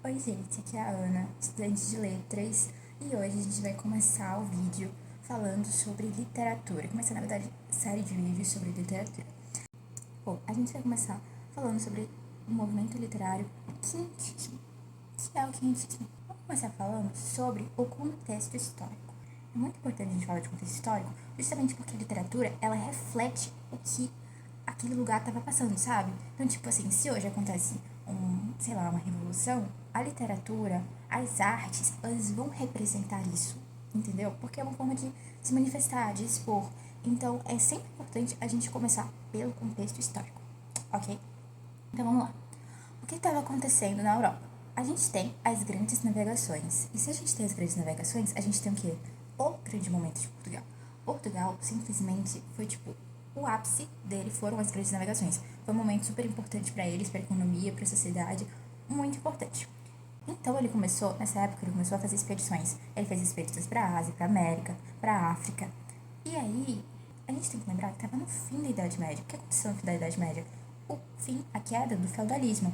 Oi, gente, aqui é a Ana, estudante de letras, e hoje a gente vai começar o vídeo falando sobre literatura. Começar, na verdade, série de vídeos sobre literatura. Bom, a gente vai começar falando sobre o movimento literário quinhentismo. O que é o quinhentismo? Vamos começar falando sobre o contexto histórico. É muito importante a gente falar de contexto histórico, justamente porque a literatura, ela reflete o que aquele lugar estava passando, sabe? Então, tipo assim, se hoje acontece sei lá, uma revolução, a literatura, as artes, elas vão representar isso, entendeu? Porque é uma forma de se manifestar, de expor. Então, é sempre importante a gente começar pelo contexto histórico, ok? Então, vamos lá. O que estava acontecendo na Europa? A gente tem as grandes navegações. E se a gente tem as grandes navegações, a gente tem o quê? O grande momento de Portugal. Portugal simplesmente foi tipo o ápice dele foram as grandes navegações. Foi um momento super importante para eles, para a economia, para a sociedade, muito importante. Então ele começou, nessa época, ele começou a fazer expedições. Ele fez expedições para a Ásia, para a América, para a África. E aí, a gente tem que lembrar que estava no fim da Idade Média. O que aconteceu no fim da Idade Média? O fim, a queda do feudalismo.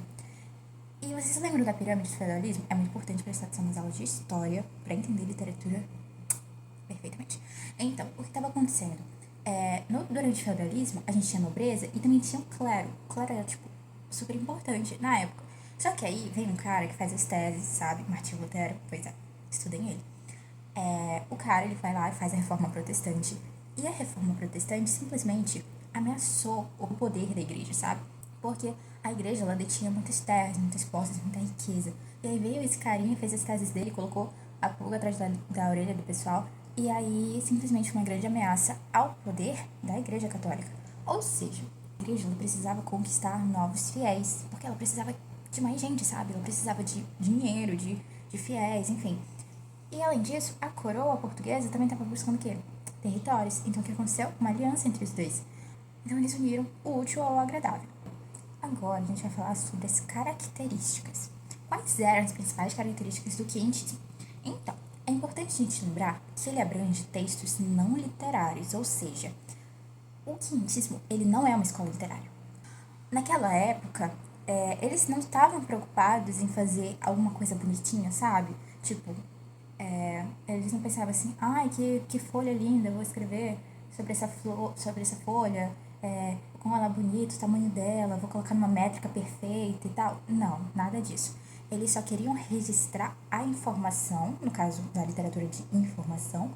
E vocês lembram da pirâmide do feudalismo? É muito importante prestar atenção nas aulas de história para entender literatura perfeitamente. Então, o que estava acontecendo? Durante o feudalismo, a gente tinha nobreza e também tinha o clero. O clero era, tipo, super importante na época. Só que aí vem um cara que faz as teses, sabe? Martinho Lutero, pois é, estudem ele. O cara, ele vai lá e faz a reforma protestante. E a reforma protestante simplesmente ameaçou o poder da igreja, sabe? Porque a igreja, ela detinha muitas terras, muitas posses, muita riqueza. E aí veio esse carinha, fez as teses dele, colocou a pulga atrás da orelha do pessoal. E aí, simplesmente uma grande ameaça ao poder da igreja católica. Ou seja, a igreja, ela precisava conquistar novos fiéis. Porque ela precisava de mais gente, sabe? Ela precisava de dinheiro, de fiéis, enfim. E além disso, a coroa portuguesa também estava buscando o quê? Territórios. Então o que aconteceu? Uma aliança entre os dois. Então eles uniram o útil ao agradável. Agora a gente vai falar sobre as características. Quais eram as principais características do quinhentismo? Então, é importante a gente lembrar que ele abrange textos não literários, ou seja, o quinhentismo ele não é uma escola literária. Naquela época, eles não estavam preocupados em fazer alguma coisa bonitinha, sabe? Tipo, eles não pensavam assim, ai, que folha linda, eu vou escrever sobre essa flor, sobre essa folha, como ela é bonita, o tamanho dela, vou colocar numa métrica perfeita e tal. Não, nada disso. Eles só queriam registrar a informação, no caso da literatura de informação,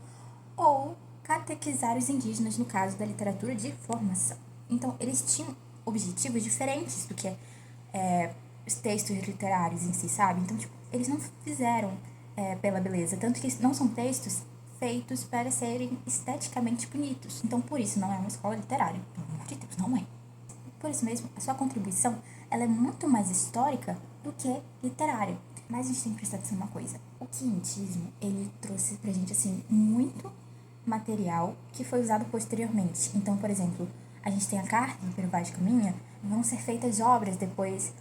ou catequizar os indígenas, no caso da literatura de formação. Então, eles tinham objetivos diferentes do que os textos literários em si, sabe? Então, tipo, eles não fizeram pela beleza, tanto que não são textos feitos para serem esteticamente bonitos. Então, por isso, não é uma escola literária. Pelo amor de Deus, não é. Por isso mesmo, a sua contribuição ela é muito mais histórica do que literária. Mas a gente tem que prestar atenção numa coisa. O quinhentismo, ele trouxe pra gente, assim, muito material que foi usado posteriormente. Então, por exemplo, a gente tem a carta do Pero Vaz de Caminha, vão ser feitas obras depois,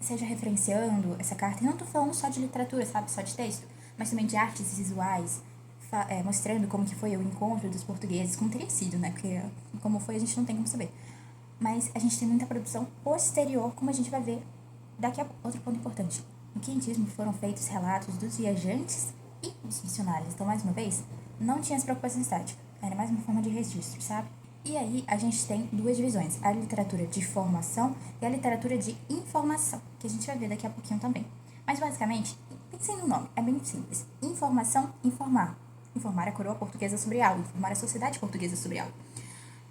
seja referenciando essa carta. E não tô falando só de literatura, sabe? Só de texto, mas também de artes visuais, mostrando como que foi o encontro dos portugueses, como teria sido, né? Porque como foi a gente não tem como saber. Mas a gente tem muita produção posterior, como a gente vai ver daqui a pouco. Outro ponto importante. No quinhentismo foram feitos relatos dos viajantes e dos missionários. Então, mais uma vez, não tinha essa preocupação estética. Era mais uma forma de registro, sabe? E aí a gente tem duas divisões. A literatura de formação e a literatura de informação, que a gente vai ver daqui a pouquinho também. Mas, basicamente, pensem no nome. É bem simples. Informação, informar. Informar a coroa portuguesa sobre algo. Informar a sociedade portuguesa sobre algo.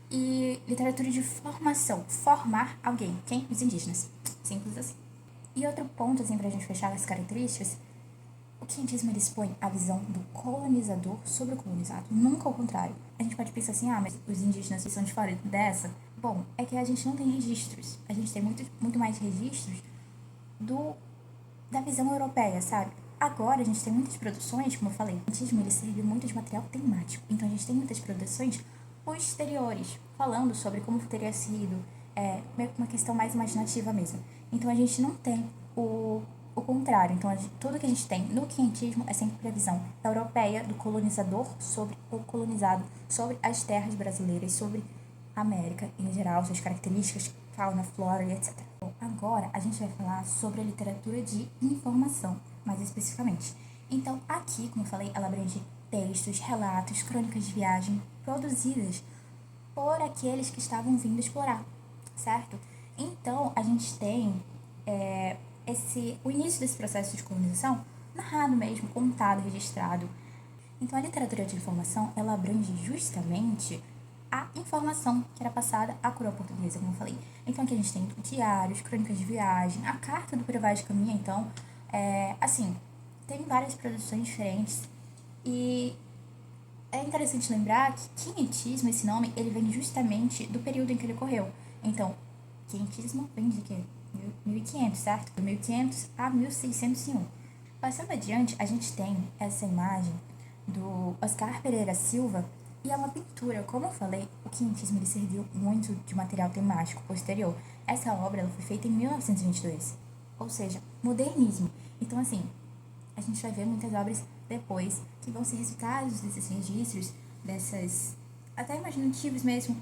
E literatura de formação, formar alguém. Quem? Os indígenas. Simples assim. E outro ponto, assim, pra gente fechar as características, o quinhentismo ele expõe a visão do colonizador sobre o colonizado, nunca ao contrário. A gente pode pensar assim, mas os indígenas são de fora dessa. Bom, é que a gente não tem registros. A gente tem muito mais registros da visão europeia, sabe? Agora a gente tem muitas produções, como eu falei, o quinhentismo ele serve muito de material temático. Então a gente tem muitas produções posteriores, falando sobre como teria sido, meio que uma questão mais imaginativa mesmo. Então a gente não tem o contrário. Então tudo que a gente tem no quinhentismo é sempre previsão europeia do colonizador sobre o colonizado, sobre as terras brasileiras, sobre a América em geral, suas características, fauna, flora e etc. Bom, agora a gente vai falar sobre a literatura de informação, mais especificamente. Então, aqui, como eu falei, ela abrange textos, relatos, crônicas de viagem produzidas por aqueles que estavam vindo explorar, certo? Então, a gente tem o início desse processo de colonização narrado mesmo, contado, registrado. Então, a literatura de informação, ela abrange justamente a informação que era passada à coroa portuguesa, como eu falei. Então, aqui a gente tem diários, crônicas de viagem, a carta do Privado de Caminha. Então, tem várias produções diferentes e é interessante lembrar que quinhentismo, esse nome, ele vem justamente do período em que ele ocorreu. Então, quinhentismo vem de quê? 1500, certo? De 1500 a 1601. Passando adiante, a gente tem essa imagem do Oscar Pereira Silva e é uma pintura. Como eu falei, o quinhentismo ele serviu muito de material temático posterior. Essa obra ela foi feita em 1922, ou seja, modernismo. Então, assim, a gente vai ver muitas obras depois que vão ser resultados desses registros, dessas até imaginativos mesmo,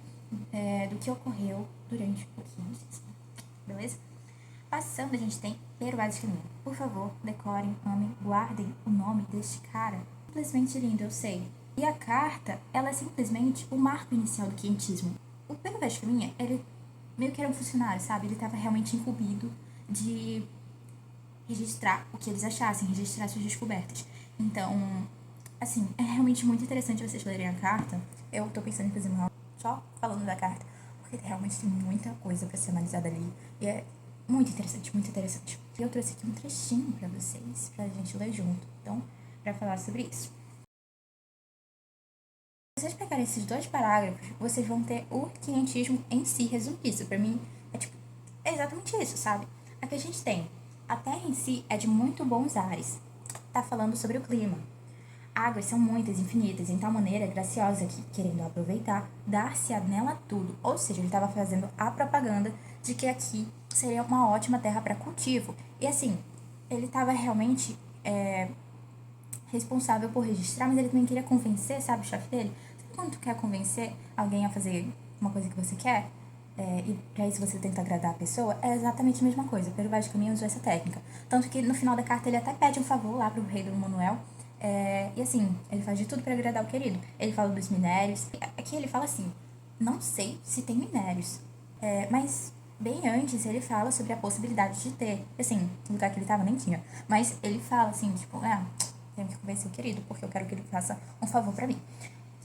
do que ocorreu durante o quinhentismo. Beleza? Passando, a gente tem Pero Vaz de Caminha. Por favor, decorem, amem, guardem o nome deste cara. Simplesmente lindo, eu sei. E a carta, ela é simplesmente o marco inicial do quinhentismo. O Pero Vaz de Caminha, ele meio que era um funcionário, sabe? Ele estava realmente incumbido de registrar o que eles achassem, registrar suas descobertas. Então, assim, é realmente muito interessante vocês lerem a carta. Eu tô pensando em fazer uma aula só falando da carta, porque realmente tem muita coisa pra ser analisada ali. E é muito interessante, muito interessante. E eu trouxe aqui um trechinho pra vocês, pra gente ler junto. Então, pra falar sobre isso. Se vocês pegarem esses dois parágrafos, vocês vão ter o quinhentismo em si resumido. Pra mim, é exatamente isso, sabe? Aqui a gente tem a Terra em si é de muito bons ares. Tá falando sobre o clima. Águas são muitas, infinitas, em tal maneira graciosa que, querendo aproveitar, dar-se-á nela tudo. Ou seja, ele estava fazendo a propaganda de que aqui seria uma ótima terra para cultivo. E assim, ele estava realmente responsável por registrar, mas ele também queria convencer, sabe, o chefe dele? Sabe quando tu quer convencer alguém a fazer uma coisa que você quer? E pra isso você tenta agradar a pessoa, é exatamente a mesma coisa. Pero Vaz de Caminha usou essa técnica. Tanto que no final da carta ele até pede um favor lá pro rei do Manuel. E assim, ele faz de tudo para agradar o querido. Ele fala dos minérios. Aqui ele fala assim: não sei se tem minérios, mas bem antes ele fala sobre a possibilidade de ter. Assim, no lugar que ele tava nem tinha. Mas ele fala assim, tipo, tenho que convencer o querido, porque eu quero que ele faça um favor para mim.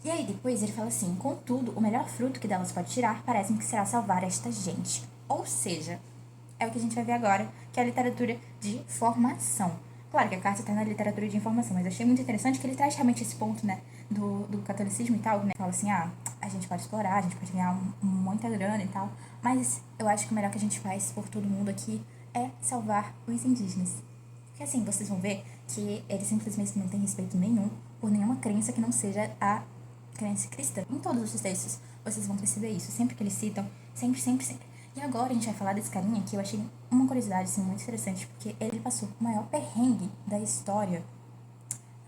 E aí depois ele fala assim: contudo, o melhor fruto que delas pode tirar parece-me que será salvar esta gente. Ou seja, é o que a gente vai ver agora, que é a literatura de formação. Claro que a carta está na literatura de informação, mas eu achei muito interessante que ele traz realmente esse ponto, né, do catolicismo e tal, né? Fala assim, a gente pode explorar, a gente pode ganhar muita grana e tal, mas eu acho que o melhor que a gente faz por todo mundo aqui é salvar os indígenas. Porque assim, vocês vão ver que eles simplesmente não têm respeito nenhum por nenhuma crença que não seja a crença cristã. Em todos os textos, vocês vão perceber isso. Sempre que eles citam, sempre, sempre, sempre. E agora a gente vai falar desse carinha que eu achei uma curiosidade assim, muito interessante, porque ele passou o maior perrengue da história.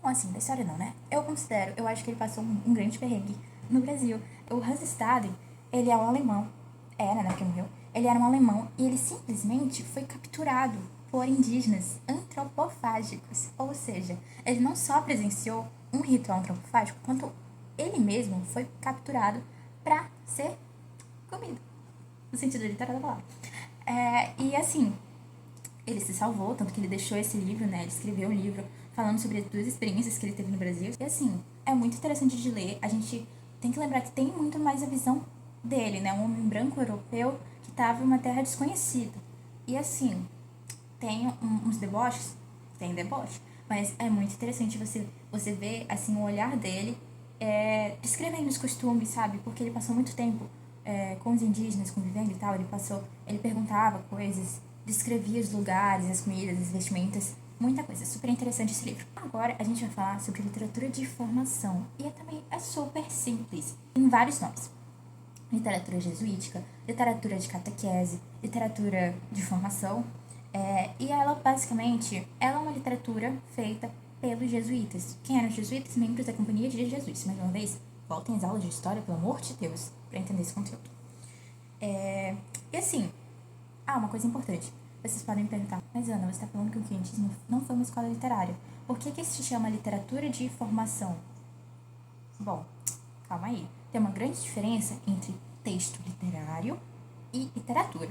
Não, assim, da história não, né? Eu acho que ele passou um grande perrengue no Brasil. O Hans Staden, ele é um alemão. Era, né, porque morreu. Ele era um alemão e ele simplesmente foi capturado por indígenas antropofágicos. Ou seja, ele não só presenciou um ritual antropofágico, quanto ele mesmo foi capturado para ser comido, no sentido literal da palavra. E assim, ele se salvou, tanto que ele deixou esse livro, né? Ele escreveu um livro falando sobre as duas experiências que ele teve no Brasil. E assim, é muito interessante de ler. A gente tem que lembrar que tem muito mais a visão dele, né? Um homem branco europeu que estava em uma terra desconhecida. E assim, tem uns deboches, tem deboche, mas é muito interessante você ver assim, o olhar dele descrevendo os costumes, sabe? Porque ele passou muito tempo com os indígenas, convivendo e tal. Ele perguntava coisas, descrevia os lugares, as comidas, as vestimentas, muita coisa. Super interessante esse livro. Agora a gente vai falar sobre literatura de formação. E também é super simples. Tem vários nomes. Literatura jesuítica, literatura de catequese, literatura de formação. E ela, basicamente, ela é uma literatura feita pelos jesuítas. Quem eram os jesuítas? Membros da Companhia de Jesus. Mais uma vez, voltem às aulas de história, pelo amor de Deus, para entender esse conteúdo. E assim, uma coisa importante. Vocês podem me perguntar, mas Ana, você está falando que o quinhentismo não foi uma escola literária. Por que que se chama literatura de formação? Bom, calma aí. Tem uma grande diferença entre texto literário e literatura.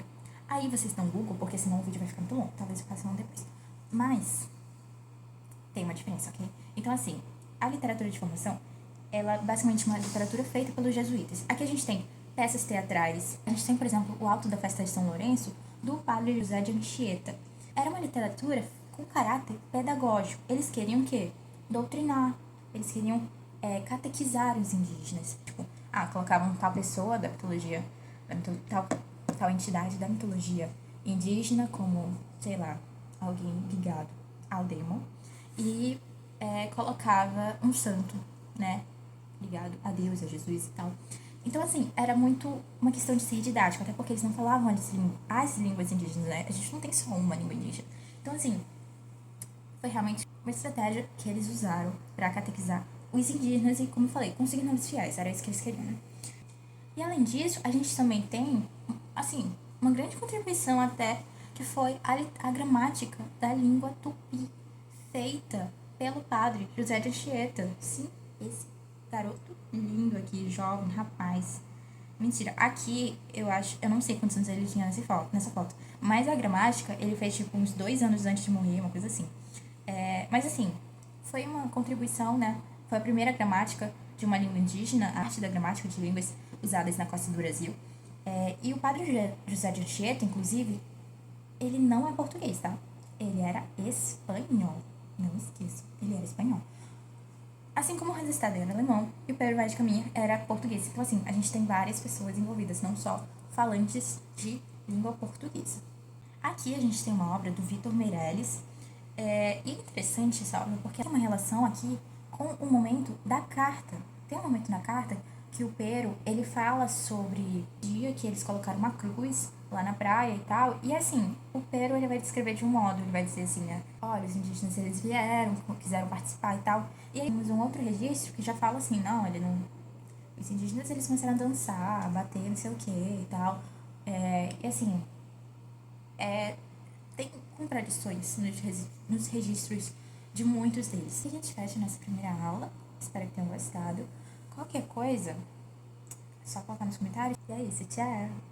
Aí vocês dão Google, porque senão o vídeo vai ficar muito longo. Talvez eu faça um depois. Mas tem uma diferença, ok? Então, assim, a literatura de formação, ela é basicamente uma literatura feita pelos jesuítas. Aqui a gente tem peças teatrais. A gente tem, por exemplo, o Alto da Festa de São Lourenço, do padre José de Anchieta. Era uma literatura com caráter pedagógico. Eles queriam o quê? Doutrinar. Eles queriam catequizar os indígenas. Tipo, colocavam tal pessoa da mitologia, tal entidade da mitologia indígena como, sei lá, alguém ligado ao demo. E colocava um santo, né, ligado a Deus, a Jesus e tal. Então, assim, era muito uma questão de ser didático, até porque eles não falavam as línguas indígenas, né? A gente não tem só uma língua indígena. Então, assim, foi realmente uma estratégia que eles usaram para catequizar os indígenas e, como eu falei, conseguir novos fiéis, era isso que eles queriam, né? E além disso, a gente também tem, assim, uma grande contribuição até, que foi a gramática da língua tupi, feita pelo padre José de Anchieta. Sim, esse garoto lindo aqui, jovem, rapaz. Mentira, aqui eu não sei quantos anos ele tinha nessa foto, mas a gramática ele fez tipo uns 2 anos antes de morrer, uma coisa assim. Mas assim, foi uma contribuição, né? Foi a primeira gramática de uma língua indígena, a arte da gramática de línguas usadas na costa do Brasil. E o padre José de Anchieta, inclusive, ele não é português, tá? Ele era espanhol. Não esqueça, ele era espanhol. Assim como o Hans Stade era alemão e o Pedro Vaz de Caminha era português. Então, assim, a gente tem várias pessoas envolvidas, não só falantes de língua portuguesa. Aqui a gente tem uma obra do Vitor Meirelles. E é interessante essa obra porque tem uma relação aqui com o momento da carta. Tem um momento na carta que o Pero, ele fala sobre o dia que eles colocaram uma cruz lá na praia e tal. E assim, o Pero, ele vai descrever de um modo, ele vai dizer assim, né? Olha, os indígenas, eles vieram, quiseram participar e tal. E aí temos um outro registro que já fala assim, não, ele não... Os indígenas, eles começaram a dançar, bater, não sei o que e tal. E assim, tem contradições nos registros de muitos deles. E a gente fecha nessa primeira aula. Espero que tenham gostado. Qualquer coisa, é só colocar nos comentários. E é isso, tchau!